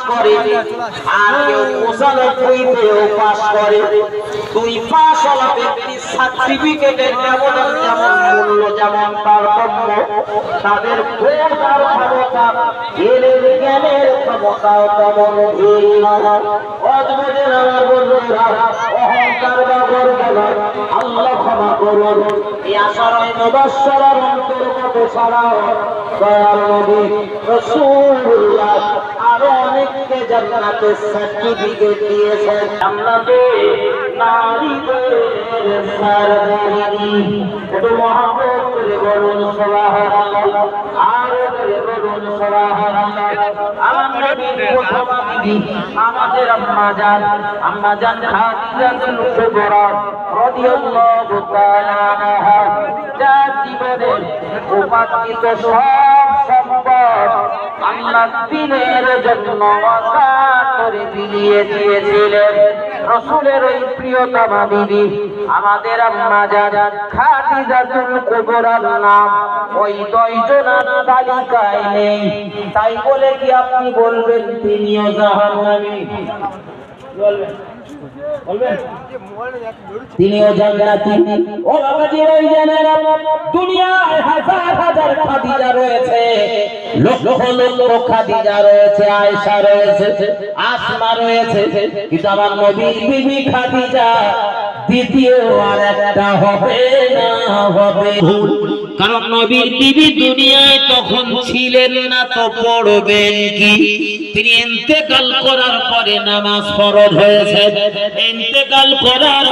করে, আর কেউ 95-তেও পাস করে। 2 পাস হওয়া ব্যক্তির সার্টিফিকেটের যেমন মূল্য, যেমন তারতম্য, তাদের বোঝার ক্ষমতা, জ্ঞানের ক্ষমতাও তেমন ভিন্ন। অদ্ভুতের আমার বন্ধুরা, অহংকার বা গর্ব নয়, আল্লাহ ক্ষমা করুন। এই আশারায় মুবাশশারার অন্তর্গত ছাড়াও দয়ার নবী রাসূলুল্লাহ আরো অনেককে জান্নাতের সার্টিফিকেট দিয়েছেন। জান্নাতে নারীদের সারদারি, একটু মহব্বত করে বলুন সুবহানাল্লাহ, আর বলুন সুবহানাল্লাহ। আমার নবীর প্রথম বিবি আমাদের আম্মা জান খাদিজাতুল কুবরা রাদিয়াল্লাহু তাআলা আনহা, যার জীবনের উপার্জিত সব সম্পদ আল্লাহর দ্বীনের জন্য ওয়াকাফ করে বিলিয়ে দিয়েছিলেন। রাসূলের ওই প্রিয়তমা বিবি আমাদের আম্মা জান খাদিজাতুল কুবরার নাম ওই 10 জনের তালিকায় নেই। তাই বলে কি আপনি বলবেন তিনিও জাহান্নামী? বলবেন তিনিও জান্নাতি? ও বাবাজি, ওই জানেন দুনিয়ায় হাজার হাজার খাদিজা রয়েছে, লক্ষ লক্ষ খাদিজা রয়েছে, আয়েশা রয়েছে, আসমা রয়েছে, কিন্তু আমার নবীর বিবি খাদিজা দ্বিতীয় আর একটা হবে না, হবে। কারণ নবীর বিবি দুনিয়ায় তখন ছিলেন না, তো পড়বেন কি? তিনি ইন্তেকাল করার পরে নামাজ ফরজ হয়েছে। ইন্তেকাল করার